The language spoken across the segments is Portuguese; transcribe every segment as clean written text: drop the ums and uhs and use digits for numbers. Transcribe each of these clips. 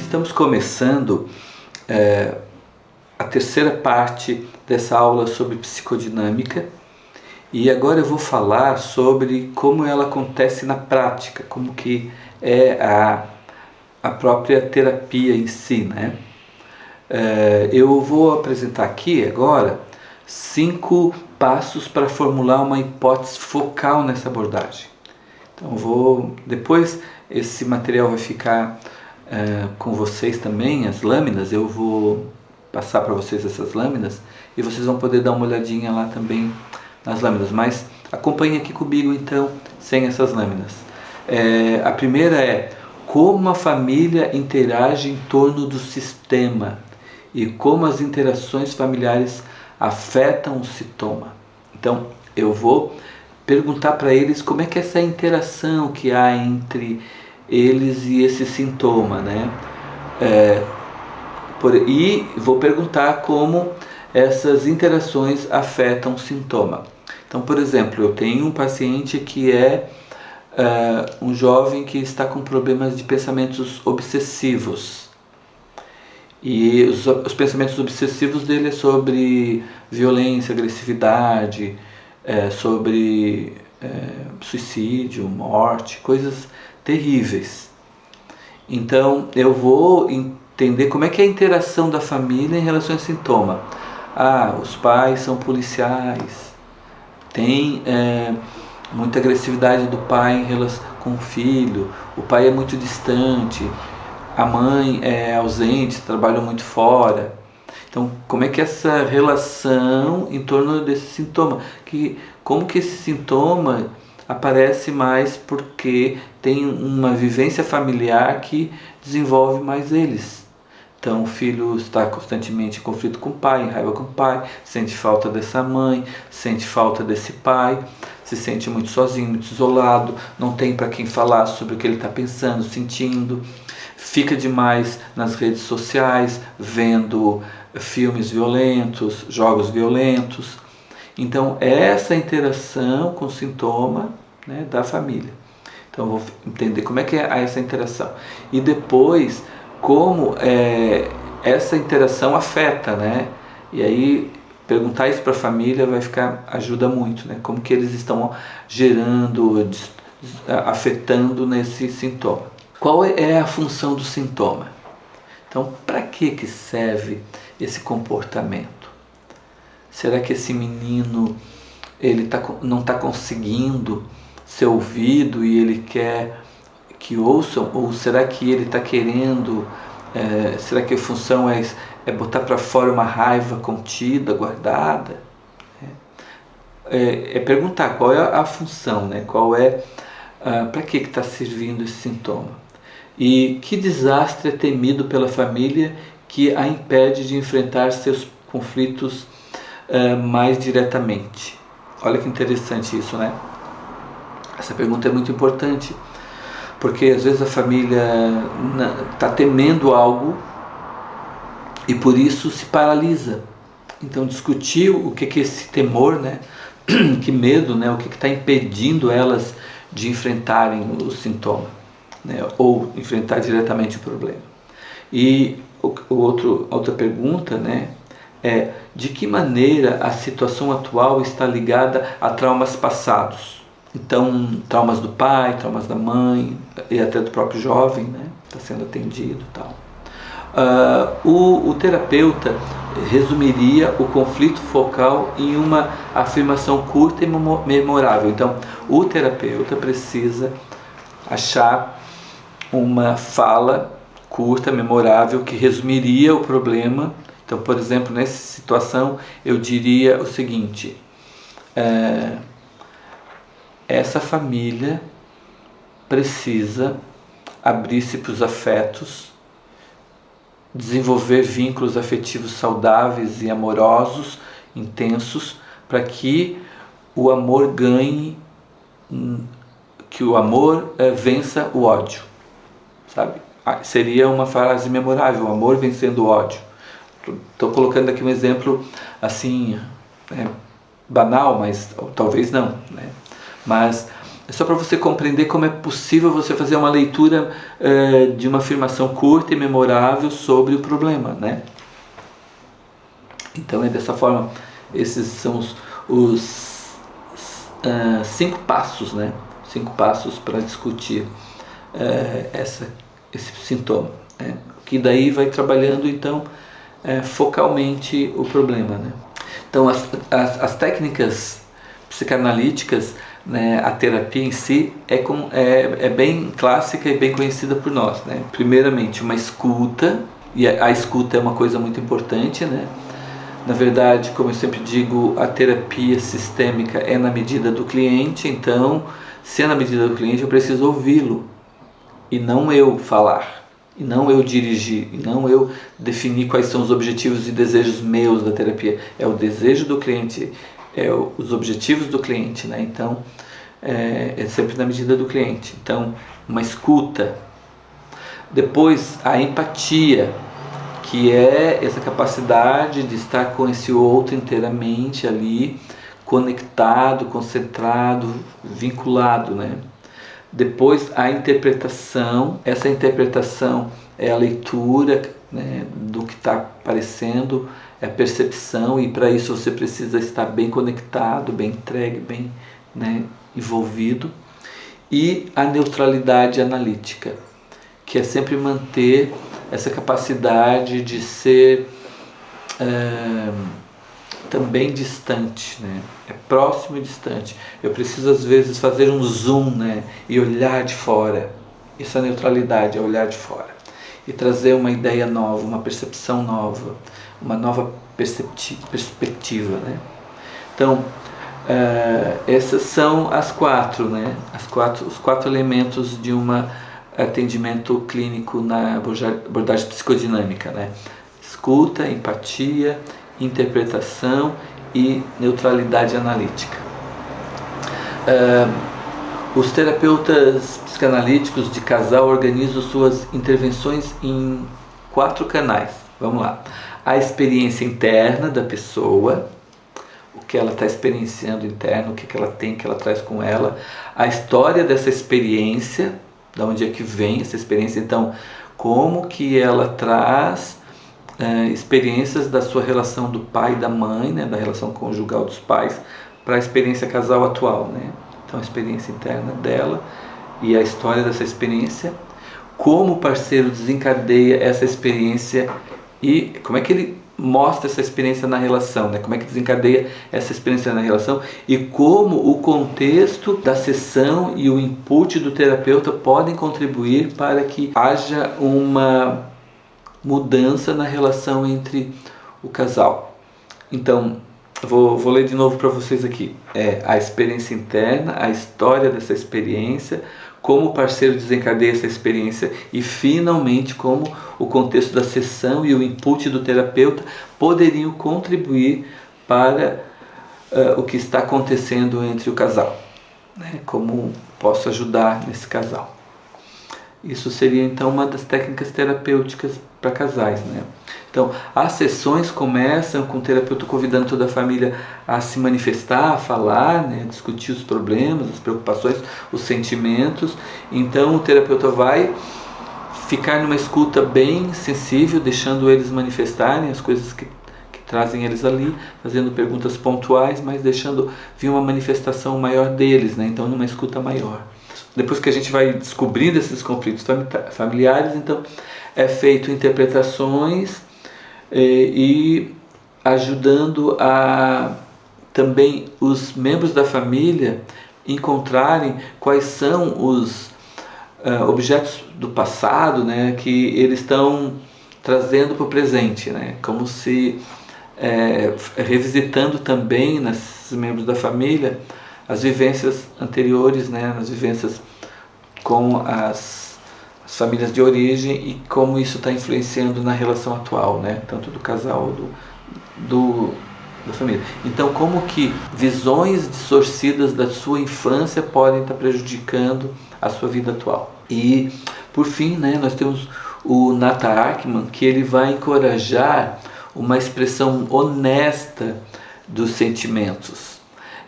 Estamos começando a terceira parte dessa aula sobre psicodinâmica e agora eu vou falar sobre como ela acontece na prática, como que é a própria terapia em si, né? Eu vou apresentar aqui agora 5 passos para formular uma hipótese focal nessa abordagem. Então depois esse material vai ficar com vocês também, as lâminas, eu vou passar para vocês essas lâminas e vocês vão poder dar uma olhadinha lá também nas lâminas, mas acompanhem aqui comigo então, sem essas lâminas. A primeira é como a família interage em torno do sistema e como as interações familiares afetam o sintoma. Então eu vou perguntar para eles como é que é essa interação que há entre eles e esse sintoma, né? E vou perguntar como essas interações afetam o sintoma. Então, por exemplo, eu tenho um paciente que é um jovem que está com problemas de pensamentos obsessivos. E os pensamentos obsessivos dele é sobre violência, agressividade, sobre suicídio, morte, coisas terríveis. Então eu vou entender como é que é a interação da família em relação ao sintoma. Os pais são policiais, tem muita agressividade do pai em relação com o filho, o pai é muito distante, a mãe é ausente, trabalha muito fora. Então, como é que é essa relação em torno desse sintoma? Como que esse sintoma aparece mais porque tem uma vivência familiar que desenvolve mais eles. Então, o filho está constantemente em conflito com o pai, em raiva com o pai, sente falta dessa mãe, sente falta desse pai, se sente muito sozinho, muito isolado, não tem para quem falar sobre o que ele está pensando, sentindo, fica demais nas redes sociais, vendo filmes violentos, jogos violentos. Então, essa interação com o sintoma, né, da família. Então, eu vou entender como é que é essa interação. E depois, como essa interação afeta, né? E aí, perguntar isso para a família ajuda muito, né? Como que eles estão gerando, afetando nesse sintoma. Qual é a função do sintoma? Então, para que serve esse comportamento? Será que esse menino não está conseguindo ser ouvido e ele quer que ouçam? Ou será que ele está querendo, será que a função é botar para fora uma raiva contida, guardada? Perguntar qual é a função, né? Para que está servindo esse sintoma? E que desastre é temido pela família que a impede de enfrentar seus conflitos mais diretamente? Olha que interessante isso, né? Essa pergunta é muito importante, porque às vezes a família está temendo algo e por isso se paralisa. Então discutir o que é esse temor, né? Que medo, né? O que está impedindo elas de enfrentarem o sintoma, né? Ou enfrentar diretamente o problema. E outra pergunta, né? De que maneira a situação atual está ligada a traumas passados? Então, traumas do pai, traumas da mãe e até do próprio jovem, né? Está sendo atendido e tal. O terapeuta resumiria o conflito focal em uma afirmação curta e memorável. Então, o terapeuta precisa achar uma fala curta, memorável, que resumiria o problema. Então, por exemplo, nessa situação, eu diria o seguinte: essa família precisa abrir-se para os afetos, desenvolver vínculos afetivos saudáveis e amorosos, intensos, para que o amor ganhe, que o amor vença o ódio, sabe? Seria uma frase memorável: o amor vencendo o ódio. Estou colocando aqui um exemplo assim, banal, mas talvez não, né? Mas É só para você compreender como é possível você fazer uma leitura de uma afirmação curta e memorável sobre o problema, né? Então é dessa forma, esses são os 5 passos, né? 5 passos para discutir esse sintoma, né? Que daí vai trabalhando então focalmente o problema, né? Então as técnicas psicanalíticas, né, a terapia em si é bem clássica e bem conhecida por nós, né? Primeiramente uma escuta, e a escuta é uma coisa muito importante, né? Na verdade, como eu sempre digo, a terapia sistêmica é na medida do cliente, então se é na medida do cliente eu preciso ouvi-lo e não eu falar, e não eu dirigir, e não eu definir quais são os objetivos e desejos meus da terapia. É o desejo do cliente, os objetivos do cliente, né? Então é sempre na medida do cliente. Então uma escuta, depois a empatia, que é essa capacidade de estar com esse outro inteiramente ali, conectado, concentrado, vinculado, né? Depois a interpretação, essa interpretação é a leitura, né, do que está aparecendo, é a percepção, e para isso você precisa estar bem conectado, bem entregue, bem, né, envolvido. E a neutralidade analítica, que é sempre manter essa capacidade de ser também distante, né? É próximo e distante. Eu preciso às vezes fazer um zoom, né, e olhar de fora. Essa neutralidade é olhar de fora e trazer uma ideia nova, uma percepção nova, uma nova perspectiva, né? Então essas são as 4, né? Os 4 elementos de um atendimento clínico na abordagem psicodinâmica, né? Escuta, empatia, interpretação e neutralidade analítica. Os terapeutas psicanalíticos de casal organizam suas intervenções em 4 canais. Vamos lá. A experiência interna da pessoa, o que ela está experienciando interno, o que ela tem, que ela traz com ela. A história dessa experiência, de onde é que vem essa experiência, então, como que ela traz experiências da sua relação do pai e da mãe, né, da relação conjugal dos pais, para a experiência casal atual, né? Então a experiência interna dela e a história dessa experiência, como o parceiro desencadeia essa experiência e como é que ele mostra essa experiência na relação, né? Como é que desencadeia essa experiência na relação e como o contexto da sessão e o input do terapeuta podem contribuir para que haja uma mudança na relação entre o casal. Então, vou ler de novo para vocês aqui. A experiência interna, a história dessa experiência, como o parceiro desencadeia essa experiência e, finalmente, como o contexto da sessão e o input do terapeuta poderiam contribuir para o que está acontecendo entre o casal, né? Como posso ajudar nesse casal. Isso seria então uma das técnicas terapêuticas para casais, né? Então, as sessões começam com o terapeuta convidando toda a família a se manifestar, a falar, né? A discutir os problemas, as preocupações, os sentimentos. Então, o terapeuta vai ficar numa escuta bem sensível, deixando eles manifestarem as coisas que trazem eles ali, fazendo perguntas pontuais, mas deixando vir uma manifestação maior deles, né? Então, numa escuta maior. Depois que a gente vai descobrindo esses conflitos familiares, então é feito interpretações e ajudando a também os membros da família encontrarem quais são os objetos do passado, né, que eles estão trazendo para o presente, né, como se revisitando também nesses membros da família as vivências anteriores, né, as vivências com as famílias de origem e como isso está influenciando na relação atual, né, tanto do casal da família. Então, como que visões distorcidas da sua infância podem estar prejudicando a sua vida atual. E, por fim, né, nós temos o Nata Arkman, que ele vai encorajar uma expressão honesta dos sentimentos.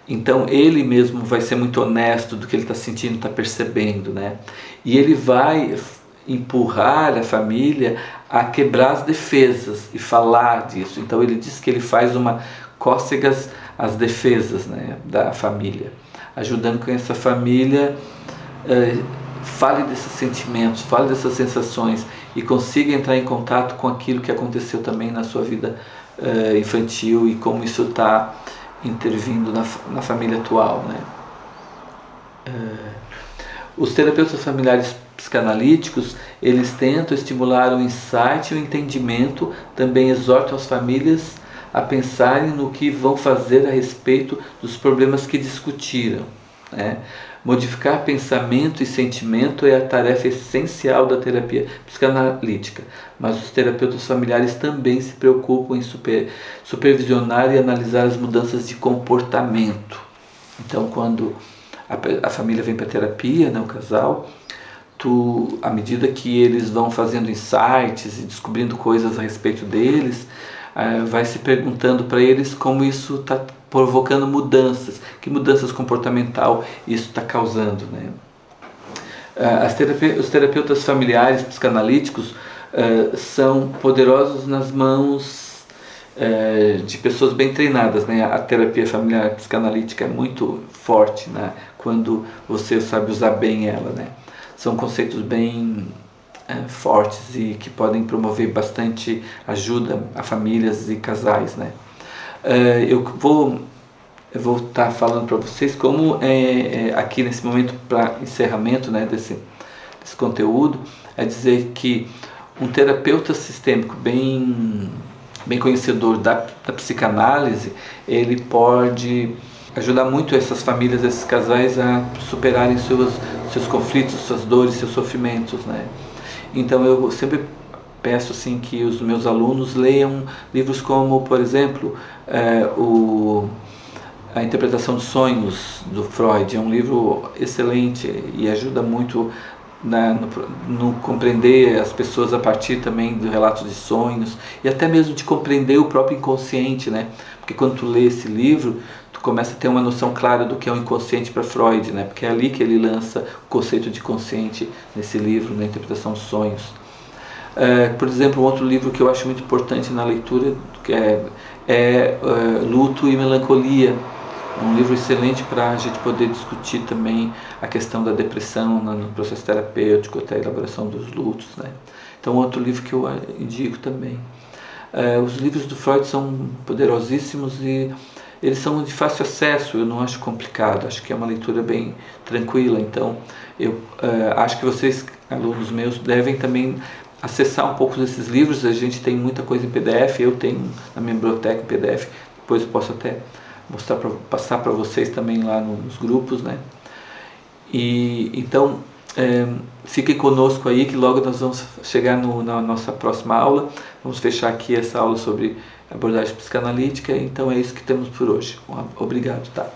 Então ele mesmo vai ser muito honesto do que ele está sentindo, está percebendo, né? E ele vai empurrar a família a quebrar as defesas e falar disso. Então ele diz que ele faz uma cócegas às defesas, né, da família, ajudando com essa família fale desses sentimentos, fale dessas sensações e consiga entrar em contato com aquilo que aconteceu também na sua vida infantil e como isso está intervindo na família atual, né? Os terapeutas familiares psicanalíticos, eles tentam estimular o insight e o entendimento, também exortam as famílias a pensarem no que vão fazer a respeito dos problemas que discutiram, né? Modificar pensamento e sentimento é a tarefa essencial da terapia psicanalítica, mas os terapeutas familiares também se preocupam em supervisionar e analisar as mudanças de comportamento. Então, quando a família vem para a terapia, né, o casal, à medida que eles vão fazendo insights e descobrindo coisas a respeito deles, vai se perguntando para eles como isso está provocando mudanças, que mudanças comportamental isso está causando, né? Os terapeutas familiares psicanalíticos são poderosos nas mãos de pessoas bem treinadas, né? A terapia familiar psicanalítica é muito forte, né? Quando você sabe usar bem ela, né? São conceitos bem fortes e que podem promover bastante ajuda a famílias e casais, né? Eu vou estar falando para vocês como aqui nesse momento para encerramento, né, desse conteúdo, é dizer que um terapeuta sistêmico bem conhecedor da psicanálise, ele pode ajudar muito essas famílias, esses casais a superarem seus conflitos, suas dores, seus sofrimentos, né? Então eu sempre peço assim que os meus alunos leiam livros como, por exemplo, A Interpretação dos Sonhos, do Freud. É um livro excelente e ajuda muito no compreender as pessoas a partir também do relato de sonhos e até mesmo de compreender o próprio inconsciente, né? Porque quando tu lê esse livro, tu começa a ter uma noção clara do que é o inconsciente para Freud, né? Porque é ali que ele lança o conceito de consciente nesse livro, na Interpretação dos Sonhos. Por exemplo, um outro livro que eu acho muito importante na leitura que é Luto e Melancolia. Um livro excelente para a gente poder discutir também a questão da depressão no processo terapêutico, até a elaboração dos lutos, né? Então, outro livro que eu indico também. Os livros do Freud são poderosíssimos e eles são de fácil acesso, eu não acho complicado, acho que é uma leitura bem tranquila. Então, eu acho que vocês, alunos meus, devem também acessar um pouco desses livros. A gente tem muita coisa em PDF, eu tenho na minha biblioteca em PDF, depois eu posso até passar para vocês também lá nos grupos, né? E então fiquem conosco aí que logo nós vamos chegar na nossa próxima aula. Vamos fechar aqui essa aula sobre abordagem psicanalítica. Então é isso que temos por hoje. Obrigado, tá?